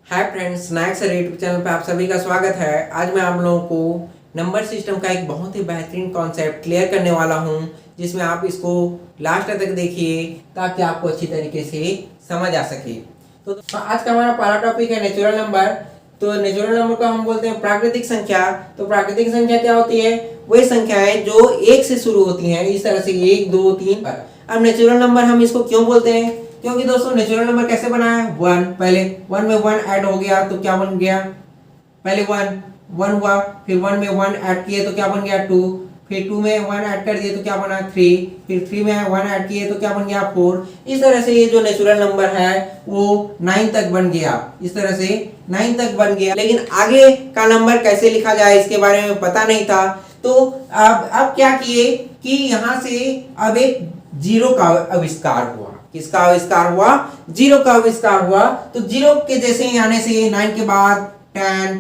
Hi friends, snacks YouTube channel पे आप सभी का स्वागत है। आज मैं आप लोगों को नंबर सिस्टम का एक बहुत ही बेहतरीन कॉन्सेप्ट क्लियर करने वाला हूं, जिसमें आप इसको लास्ट तक देखिए ताकि आपको अच्छी तरीके से समझ आ सके। तो आज का हमारा पहला टॉपिक है नेचुरल नंबर। तो नेचुरल नंबर को हम बोलते हैं प्राकृतिक संख्या। तो प्राकृतिक संख्या क्या होती है? वही संख्याएं जो एक से शुरू होती हैं, इस तरह से 1 2 3 पर। अब नेचुरल नंबर हम इसको क्यों बोलते हैं? क्योंकि दोस्तों नेचुरल नंबर कैसे बना है? 1, पहले 1 में 1 ऐड हो गया तो क्या बन गया? पहले 1 हुआ, फिर 1 में 1 ऐड किए तो क्या बन गया? 2, फिर 2 में 1 ऐड कर दिए तो क्या बना? 3, फिर 3 में 1 ऐड किए तो क्या बन गया? 4। इस तरह से ये जो नेचुरल नंबर है वो 9 तक बन गया। इस तरह से 9 तक बन गया। लेकिन आगे का नंबर कैसे लिखा जाए इसके बारे में पता नहीं था। तो अब क्या किए कि यहाँ से अब एक जीरो का आविष्कार हुआ। किसका आविष्कार हुआ? जीरो का आविष्कार हुआ। तो जीरो के जैसे आने से 9 के बाद 10,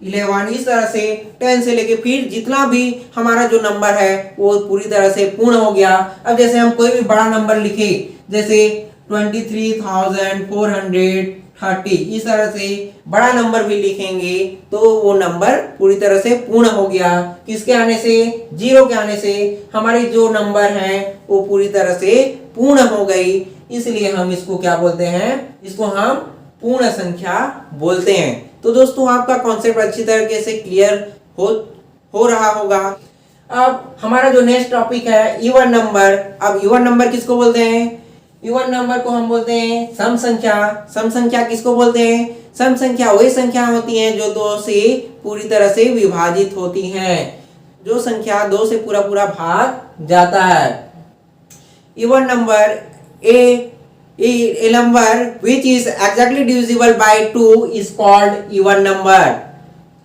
11, इस तरह से 10 से लेके फिर जितना भी हमारा जो नंबर है वो पूरी तरह से पूर्ण हो गया। अब जैसे हम कोई भी बड़ा नंबर लिखे, जैसे 23,430, इस तरह से बड़ा नंबर भी लिखेंगे तो वो नंबर पूरी तरह से पूर्ण हो गया। किसके आने से? जीरो के आने से हमारी जो नंबर है वो पूरी तरह से पूर्ण हो गई। इसलिए हम इसको क्या बोलते हैं? इसको हम पूर्ण संख्या बोलते हैं। तो दोस्तों आपका कॉन्सेप्ट अच्छी तरीके से क्लियर हो रहा होगा। अब हमारा जो नेक्स्ट टॉपिक है इवन नंबर। अब इवन नंबर किसको बोलते हैं? इवन नंबर को हम बोलते हैं सम संख्या। सम संख्या किसको बोलते हैं? सम संख्या वही संख्या होती हैं जो 2 से पूरी तरह से विभाजित होती हैं। जो संख्या 2 से पूरा पूरा भाग जाता है। Even number a number which is exactly divisible by 2 is called even number।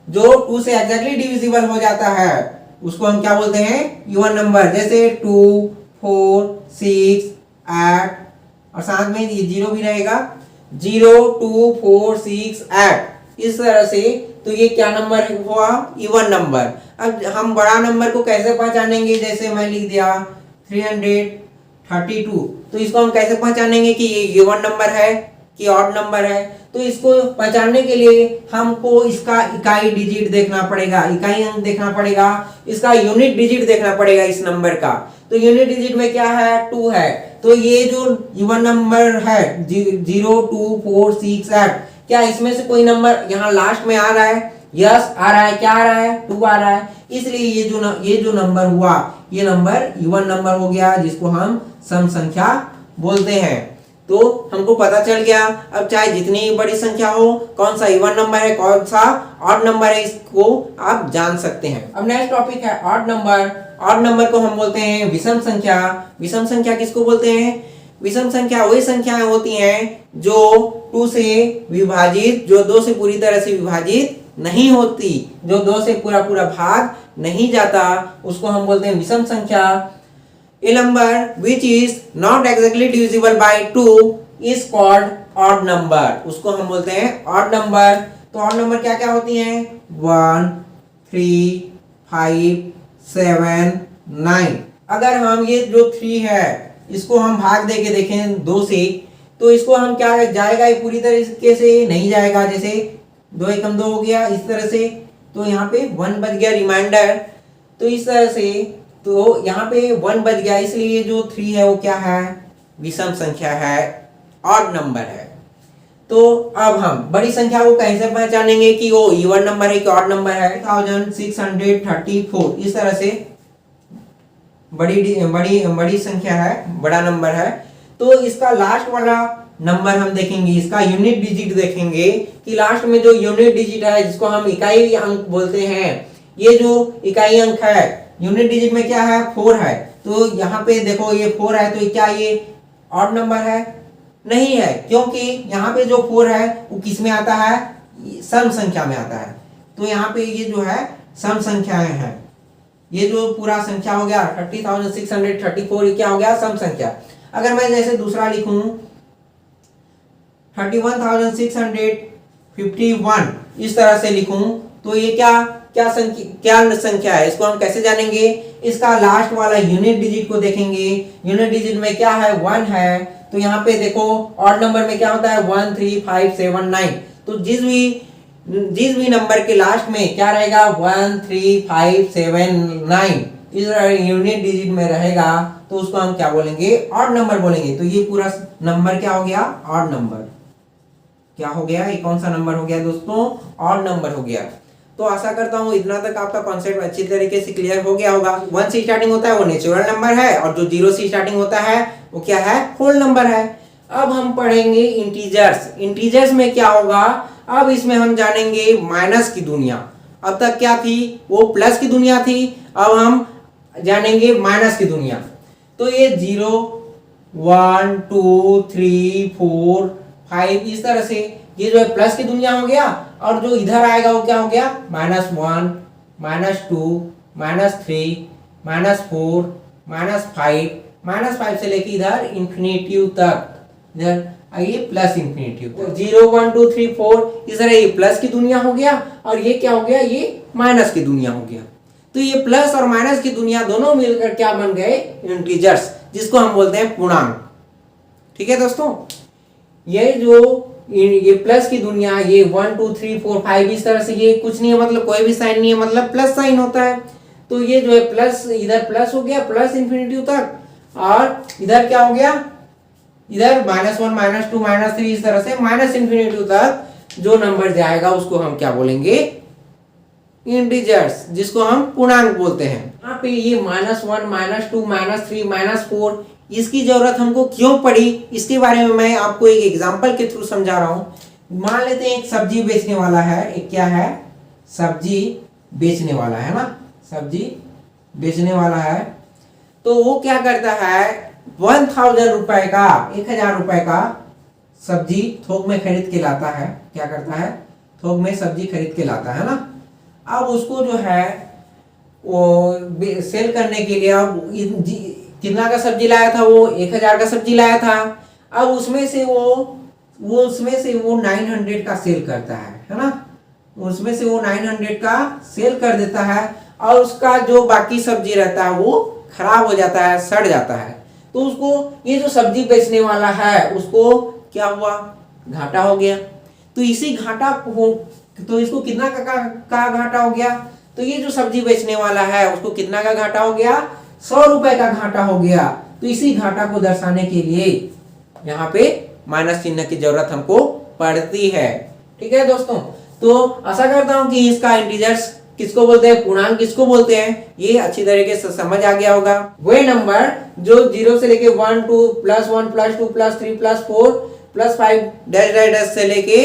जो 2 से exactly divisible हो जाता है उसको हम क्या बोलते हैं? Even number. जैसे 2, 4, 6, 8 और साथ में ये 0 भी रहेगा। 0, 2, 4, 6, 8 इस तरह से। तो ये क्या नंबर हुआ? Even number. अब हम बड़ा नंबर को कैसे पहचानेंगे? जैसे मैं लिख दिया 332, तो इसको हम कैसे पहचानेंगे कि ये इवन नंबर है कि ऑड नंबर है? तो इसको पहचानने के लिए हमको इसका इकाई डिजिट देखना पड़ेगा, इकाई अंक देखना पड़ेगा, इसका यूनिट डिजिट देखना पड़ेगा इस नंबर का। तो यूनिट डिजिट में क्या है? 2 है। तो ये जो इवन नंबर है 0, 2, 4, 6, 8, क्या इसमें से कोई नंबर यहाँ लास्ट में आ रहा है? यस आ रहा है। क्या आ रहा है? 2 आ रहा है। इसलिए ये जो नंबर हुआ ये नंबर इवन नंबर हो गया, जिसको हम सम संख्या बोलते हैं। तो हमको पता चल गया अब चाहे जितनी बड़ी संख्या हो कौन सा इवन नंबर है कौन सा ऑड नंबर है, इसको आप जान सकते हैं। अब नेक्स्ट टॉपिक है ऑड नंबर। ऑड नंबर को हम बोलते हैं विषम संख्या। विषम संख्या किसको बोलते हैं? विषम संख्या वही संख्याएं होती हैं जो 2 से विभाजित, जो 2 से पूरी तरह से विभाजित नहीं होती, जो 2 से पूरा पूरा भाग नहीं जाता, उसको हम बोलते हैं विषम संख्या। A number which is not exactly divisible by 2 is called odd number। उसको हम बोलते हैं odd number। तो odd number क्या क्या होती हैं? 1, 3, 5, 7, 9। अगर हम ये जो 3 है इसको हम भाग दे के देखें 2 से, तो इसको हम क्या जाएगा? ये पूरी तरीके से नहीं जाएगा। जैसे 2 एकम 2 हो गया इस तरह से, तो यहाँ पे 1 बच गया रिमाइंडर। तो इस तरह से तो यहाँ पे 1 बच गया, इसलिए जो 3 है वो क्या है? विषम संख्या है, ऑड नंबर है। तो अब हम बड़ी संख्या को कैसे पहचानेंगे कि वो इवन नंबर है कि ऑड नंबर है? 1634 इस तरह से बड़ी संख्या है, बड़ा नंबर है। तो इसका लास्ट वाला नंबर हम देखेंगे, इसका यूनिट डिजिट देखेंगे कि लास्ट में जो यूनिट डिजिट है जिसको हम इकाई अंक बोलते हैं, ये जो इकाई अंक है यूनिट डिजिट में क्या है? 4 है। तो यहाँ पे देखो ये 4 है, तो क्या ये ऑड नंबर है? नहीं है, क्योंकि यहाँ पे जो 4 है वो किस में आता है? सम संख्या में आता है। तो यहाँ पे ये जो है सम संख्याएं हैं। ये जो पूरा संख्या हो गया 30,634, ये क्या हो गया? सम संख्या। अगर मैं जैसे दूसरा लिखूं 31,651 इस तरह से लिखूं, तो ये क्या संख्या है? इसको हम कैसे जानेंगे? इसका लास्ट वाला यूनिट डिजिट को देखेंगे। यूनिट डिजिट में क्या है? 1 है। तो यहाँ पे देखो ऑड नंबर में क्या होता है? 1, 3, 5, 7, 9। तो जिस भी नंबर के लास्ट में क्या रहेगा 1 3 5 7 9 इस यूनिट डिजिट में रहेगा तो उसको हम क्या बोलेंगे ऑड नंबर बोलेंगे। तो ये पूरा नंबर क्या हो गया ऑड नंबर। क्या हो गया ये कौन सा नंबर हो गया दोस्तों ऑड नंबर हो गया। तो आशा करता हूँ इतना तक आपका कॉन्सेप्ट अच्छी तरीके से क्लियर हो गया होगा। 1 से स्टार्टिंग होता है वो नेचुरल नंबर है और जो 0 से स्टार्टिंग होता है वो क्या है होल नंबर है। अब हम पढ़ेंगे इंटीजर्स। इंटीजर्स में क्या होगा अब इसमें हम जानेंगे माइनस की दुनिया। अब तक क्या थी वो प्लस की दुनिया थी, अब हम जानेंगे माइनस की दुनिया। तो ये 0 1 2 3 4 5 इस तरह से ये जो है प्लस की दुनिया हो गया और जो इधर आएगा वो क्या हो गया -1 -2 -3 -4 -5 से लेके इधर इंफिनिटी तक इधर आइए प्लस इंफिनिटी। 0 1 2 3 4 इस तरह ये प्लस की दुनिया हो गया और ये क्या हो गया ये माइनस की दुनिया हो गया। तो ये प्लस और माइनस की दुनिया दोनों मिलकर क्या बन गए इंटीजर्स जिसको हम बोलते हैं पूर्णांक। ठीक है दोस्तों ये जो ये प्लस की दुनिया ये 1 2 3 4 5 इस तरह से ये कुछ नहीं है मतलब कोई भी साइन नहीं है मतलब प्लस साइन होता है। तो ये जो है प्लस इधर प्लस हो गया प्लस इंफिनिटी तक और इधर क्या हो गया इधर -1 -2 -3 इस तरह से माइनस इंफिनिटी तक जो नंबर जाएगा उसको हम क्या बोलेंगे इंटीजर्स जिसको हम पूर्णांक बोलते हैं। यहाँ पे ये -1 -2 -3 -4 इसकी जरूरत हमको क्यों पड़ी इसके बारे में मैं आपको एक एग्जांपल के थ्रू समझा रहा हूं। मान लेते हैं एक सब्जी बेचने वाला है, एक क्या है सब्जी बेचने वाला है ना, सब्जी बेचने वाला है। तो वो क्या करता है 1000 रुपए का 1000 रुपए का सब्जी थोक में खरीद के लाता है। क्या करता है थोक में सब्जी खरीद के लाता है ना। अब उसको जो है वो सेल करने के लिए अब कितना का सब्जी लाया था वो 1000 का सब्जी लाया था। अब उसमें से वो 900 का सेल करता है ना, उसमें से वो 900 का सेल कर देता है और उसका जो बाकी सब्जी रहता है वो खराब हो जाता है सड़ जाता है। तो उसको ये जो सब्जी बेचने वाला है उसको क्या हुआ घाटा हो गया। तो इसी घाटा तो इसको कितना का घाटा हो गया। तो ये जो सब्जी बेचने वाला है उसको कितना का घाटा हो गया 100 रुपए का घाटा हो गया। तो इसी घाटा को दर्शाने के लिए यहाँ पे माइनस चिन्ह की जरूरत हमको पड़ती है। ठीक है दोस्तों तो आशा करता हूं कि इसका इंटीजर्स किसको बोलते हैं पूर्णांक किसको बोलते हैं ये अच्छी तरीके से समझ आ गया होगा। वे नंबर जो 0 से लेके 1 2 +1 +2 +3 +4 +5 डैश डैश डैश से लेके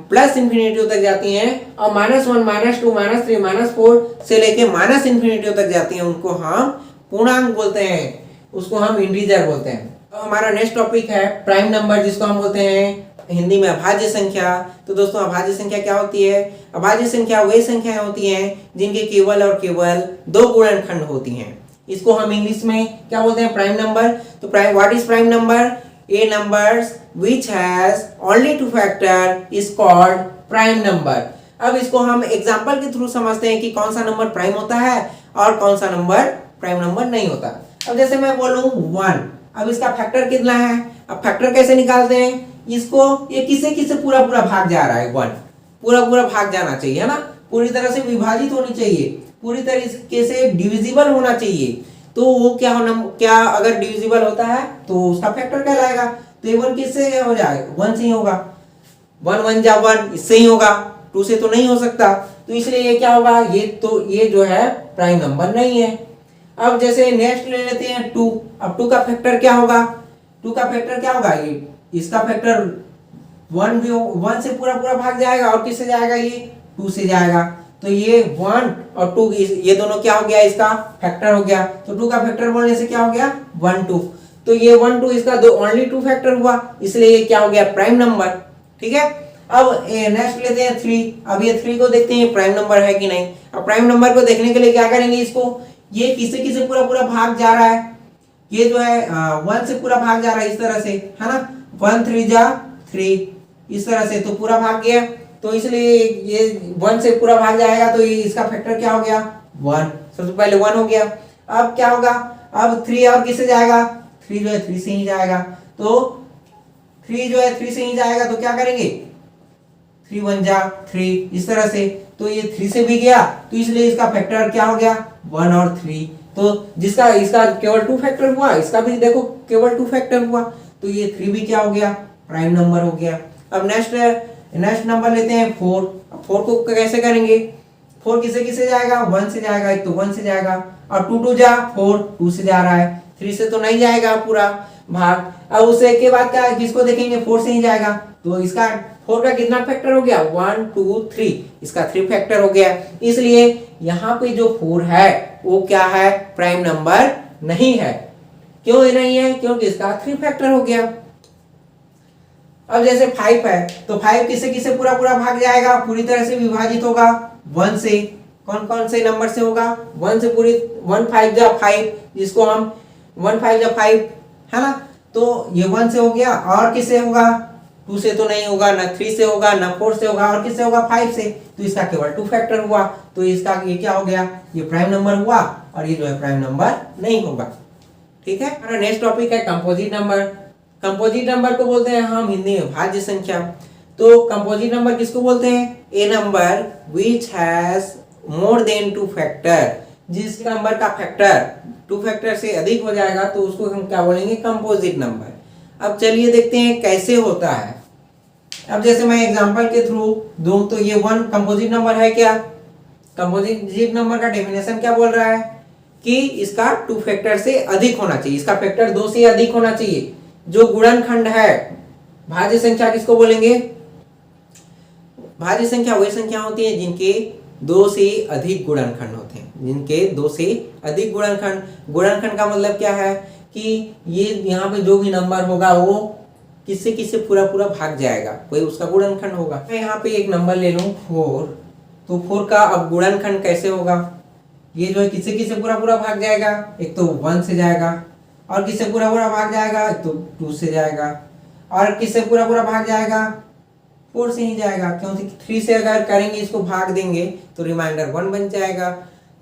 प्लस इंफिनिटी तक जाती हैं और -1 -2 -3 -4 से लेके माइनस इंफिनिटी तक जाती हैं उनको हम पूर्णांक बोलते हैं, उसको हम इंटीजर बोलते हैं। तो हमारा नेक्स्ट टॉपिक है प्राइम नंबर जिसको हम बोलते हैं हिंदी में अभाज्य संख्या। तो दोस्तों अभाज्य संख्या क्या होती है। अभाज्य संख्या वे संख्याएं होती हैं जिनके केवल और केवल 2 गुणनखंड होती हैं। इसको हम इंग्लिश में क्या बोलते हैं प्राइम नंबर। तो prime what is prime number A numbers which has only 2 factor is called prime number. अब इसको हम एग्जांपल के थ्रू समझते हैं कि कौन सा नंबर प्राइम होता है और कौन सा नंबर प्राइम नंबर नहीं होता। अब जैसे मैं बोलूं 1, अब इसका फैक्टर कितना है। अब फैक्टर कैसे निकालते हैं इसको ये किसे पूरा भाग जा रहा है 1 पूरा भाग जाना चाहिए है ना, पूरी तरह से विभाजित होनी चाहिए, पूरी तरीके से डिविजिबल होना चाहिए। तो वो क्या अगर डिविजिबल होता है तो उसका फैक्टर कहलाएगा। तो ये 1 किससे हो जाएगा 1 से ही होगा 1 1 जा 1 इससे ही होगा 2 से तो नहीं हो सकता। तो इसलिए ये क्या होगा ये जो है प्राइम नंबर नहीं है। अब जैसे नेक्स्ट ले लेते हैं 2। अब 2 का फैक्टर क्या होगा 2 का फैक्टर क्या होगा ये इसका फैक्टर 1 से पूरा भाग जाएगा और किससे जाएगा ये 2 से जाएगा। तो ये 1 और 2 ये दोनों क्या हो गया इसका फैक्टर हो गया। तो 2 का फैक्टर बोलने से क्या हो गया 1 2। तो ये 1 2 इसका ओनली 2 फैक्टर हुआ इसलिए ये क्या हो गया प्राइम नंबर। ठीक है अब नेक्स्ट लेते हैं 3। अब ये 3 को देखते हैं प्राइम नंबर है कि नहीं। अब प्राइम नंबर को देखने के लिए क्या करेंगे इसको ये किसे पूरा भाग जा रहा है ये जो है 1 से पूरा भाग जा रहा है इस तरह से है ना 1 3 जा 3 इस तरह से तो पूरा भाग गया। तो इसलिए ये 1 से पूरा भाग जाएगा तो ये इसका फैक्टर क्या हो गया 1 सबसे पहले 1 हो गया। अब क्या होगा अब 3 और किससे जाएगा 3 जो है 3 से ही जाएगा। तो 3 जो है 3 से ही जाएगा तो क्या करेंगे 3 1 जा 3 इस तरह से। तो ये 3 से भी गया, तो इसलिए इसका फैक्टर क्या हो गया 1 और 3। तो जिसका इसका केवल 2 फैक्टर हुआ, इसका भी देखो केवल 2 फैक्टर हुआ, तो ये 3 भी क्या हो गया प्राइम नंबर हो गया। अब नेक्स्ट नंबर लेते हैं 4। अब 4 को कैसे करेंगे, 4 किसे किसे जाएगा 1 से जाएगा, एक तो 1 से जाएगा, और 2 2 जा 4 2 से जा रहा है, 3 से तो नहीं जाएगा पूरा भाग। अब उससे के बाद क्या किसको देखेंगे 4 से ही जाएगा, तो इसका 4 का कितना फैक्टर हो गया 1 2 3, इसका 3 फैक्टर हो गया। इसलिए यहाँ पे जो 4 है वो क्या है प्राइम नंबर नहीं है। क्यों नहीं है, क्योंकि इसका 3 फैक्टर हो गया। अब जैसे 5 है, तो 5 किसे किसे पूरा पूरा भाग जाएगा, पूरी तरह से विभाजित होगा 1 से। कौन कौन से नंबर से होगा 1 से, पूरी 1 5 जा 5, जिसको हम 1 5 जा 5 है ना, तो ये 1 से हो गया। और किससे होगा 2 से तो नहीं होगा, ना 3 से होगा, ना 4 से होगा, और किससे होगा 5 से, तो इसका केवल 2 फैक्टर हुआ। तो इसका ये क्या हो गया, ये प्राइम नंबर हुआ, और ये जो है प्राइम नंबर नहीं होगा। ठीक है। हमारा नेक्स्ट टॉपिक है कंपोजिट नंबर। कंपोजिट नंबर को बोलते हैं हम हिंदी में भाज्य संख्या। तो कंपोजिट नंबर किसको बोलते हैं, a number which has more than 2 factor, जिस नंबर का फैक्टर 2 फैक्टर से अधिक हो जाएगा तो उसको हम क्या बोलेंगे कंपोजिट नंबर। अब चलिए देखते हैं कैसे होता है। अब जैसे मैं एग्जांपल के थ्रू दूं, तो ये 1 कंपोजिट नंबर है क्या, कंपोजिट नंबर का डेफिनेशन क्या बोल रहा है कि इसका 2 फैक्टर से अधिक होना चाहिए, इसका फैक्टर 2 से अधिक होना चाहिए। जो गुणनखंड है, भाज्य संख्या किसको बोलेंगे, भाज्य संख्या वही संख्या होती है जिनके 2 से अधिक गुणनखंड होते हैं, जिनके 2 से अधिक गुणनखंड। गुणनखंड का मतलब क्या है कि ये यहाँ पे जो भी नंबर होगा वो किससे किससे पूरा पूरा भाग जाएगा, कोई उसका गुणनखंड होगा। मैं यहाँ पे एक नंबर ले लूँ 4, तो 4 का अब गुणनखंड कैसे होगा, ये जो है किससे किससे पूरा पूरा भाग जाएगा, एक तो 1 से जाएगा, और किससे पूरा पूरा भाग जाएगा, एक तो 2 से जाएगा, और किससे पूरा पूरा भाग जाएगा 4 से ही जाएगा, क्योंकि 3 से अगर करेंगे इसको भाग देंगे तो रिमाइंडर 1 बन जाएगा।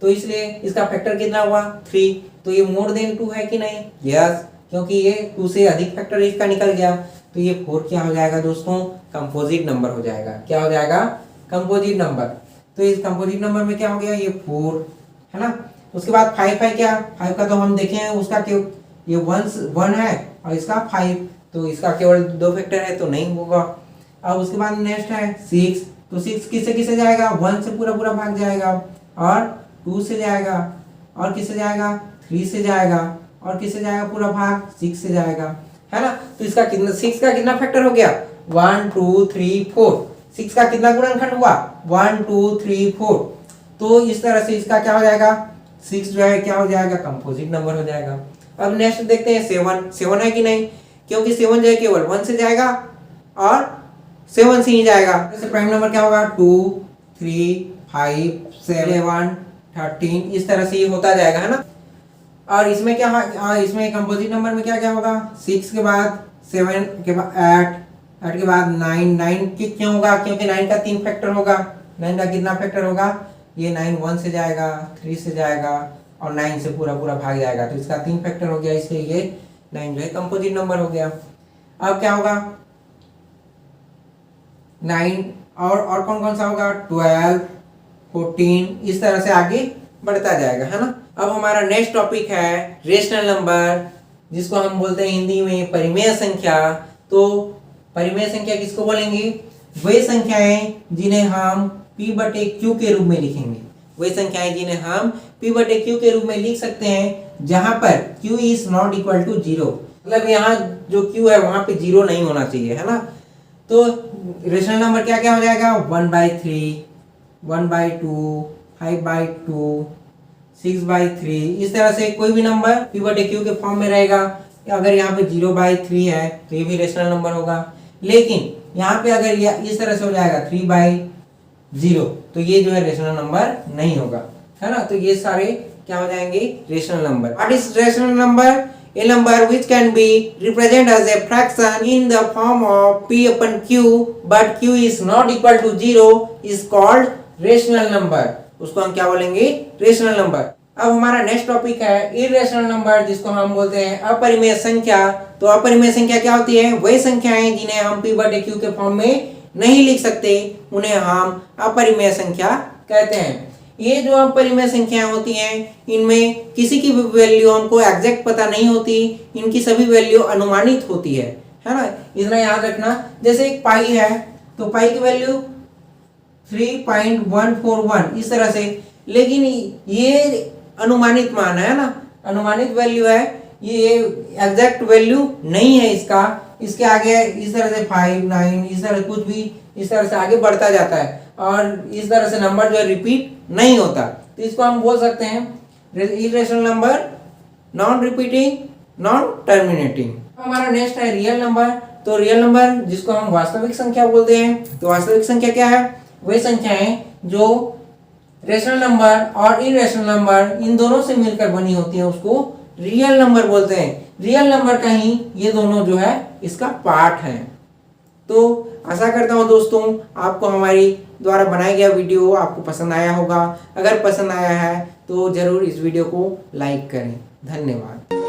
तो इसलिए इसका फैक्टर कितना हुआ 3, तो ये मोर देन 2 है कि नहीं, यस, क्योंकि ये 2 से अधिक फैक्टर इसका निकल गया। तो ये 4 क्या हो जाएगा दोस्तों, कंपोजिट नंबर हो जाएगा। क्या हो जाएगा, कंपोजिट नंबर। तो इस कंपोजिट नंबर में क्या हो गया, ये 4 है ना। उसके बाद 5 है क्या, 5 का तो हम देखें उसका क्यों, ये 1 है और इसका 5, तो इसका केवल 2 फैक्टर है तो नहीं होगा। अब उसके बाद नेक्स्ट है 6, तो 6 किससे किससे जाएगा, 1 से पूरा पूरा भाग जाएगा, और 2 से जाएगा, और किससे जाएगा 3 से जाएगा, और किससे जाएगा पूरा भाग 6 से जाएगा, है ना। तो इसका कितना 6 का कितना फैक्टर हो गया 1 2 3 4, 6 का कितना गुणनखंड हुआ 1 2 3 4। तो इस तरह से इसका क्या हो जाएगा 6 जो है क्या हो जाएगा कंपोजिट नंबर हो जाएगा। अब नेक्स्ट देखते हैं 7 है कि नहीं, क्योंकि 7 जो है केवल 1 से जाएगा और 7 से ही जाएगा। जैसे प्राइम नंबर क्या होगा 2 3 5 7 13, इस तरह से ये होता जाएगा, है ना। और इसमें क्या इसमें कंपोजिट नंबर में क्या क्या होगा 6 के बाद 7 के बाद 8 के बाद 9 क्यों होगा, क्योंकि 9 का 3 फैक्टर होगा। 9 का कितना फैक्टर होगा, ये 9 1 से जाएगा, 3 से जाएगा, और 9 से पूरा पूरा भाग जाएगा, तो इसका 3 फैक्टर हो गया, इसलिए ये 9 जो है कंपोजिट नंबर हो गया। अब क्या होगा 9 और कौन कौन सा होगा 12 14, इस तरह से आगे बढ़ता जाएगा, है ना। अब हमारा नेक्स्ट टॉपिक है रेशनल नंबर, जिसको हम बोलते हैं हिंदी में परिमेय संख्या। तो परिमेय संख्या किसको बोलेंगे, वही संख्याएं जिन्हें हम P/Q के रूप में लिखेंगे, वही संख्याएं जिन्हें हम P/Q के रूप में लिख सकते हैं, जहां पर Q is not equal to 0, मतलब यहाँ जो Q है वहां पे 0 नहीं होना चाहिए, है ना। तो रेशनल नंबर क्या क्या हो जाएगा 1/3 1/2 5/2 6/3, इस तरह से कोई भी नंबर P/Q के फॉर्म में रहेगा। अगर यहाँ पे 0/3 है तो ये भी रेशनल नंबर होगा, लेकिन यहाँ पे अगर ये इस तरह से हो जाएगा 3/0 तो ये जो है रेशनल नंबर नहीं होगा, है ना। तो ये सारे क्या हो जाएंगे rational number. What is rational number, a number which can be represented as a fraction in the form of P/Q but Q is not equal to 0 is called rational number, उसको हम क्या बोलेंगे रेशनल नंबर। अब हमारा next topic है irrational number, जिसको हम बोलते हैं अपरिमेय संख्या। तो अपरिमेय संख्या क्या होती है, वही संख्याएं जिन्हें हम P/Q के फॉर्म में नहीं लिख सकते उन्हें हम अपरिमेय संख्या कहते हैं। ये जो अपरिमेय संख्याएं होती हैं इनमें किसी की भी वैल्यू हमको एग्जैक्ट पता नहीं होती, इनकी सभी वैल्यू अनुमानित होती है ना। इतना याद रखना। जैसे एक पाई है तो पाई की वैल्यू 3.141 इस तरह से, लेकिन ये अनुमानित मान है ना, अनुमानित वैल्यू है, ये एग्जैक्ट वैल्यू नहीं है इसका। इसके आगे इस तरह से 5, 9 इस तरह कुछ भी इस तरह से आगे बढ़ता जाता है और इस तरह से नंबर जो है रिपीट नहीं होता, तो इसको हम बोल सकते हैं irrational number, non repeating, non terminating. हमारा नेक्स्ट है रियल नंबर। तो रियल नंबर जिसको हम वास्तविक संख्या बोलते हैं। तो वास्तविक संख्या क्या है? वही संख्याएं जो रेशनल नंबर और इरेशनल नंबर इन दोनों से मिलकर बनी होती है उसको रियल नंबर बोलते हैं। रियल नंबर का ही ये दोनों जो है इसका पार्ट है। तो आशा करता हूँ दोस्तों आपको हमारी द्वारा बनाया गया वीडियो आपको पसंद आया होगा। अगर पसंद आया है तो जरूर इस वीडियो को लाइक करें। धन्यवाद।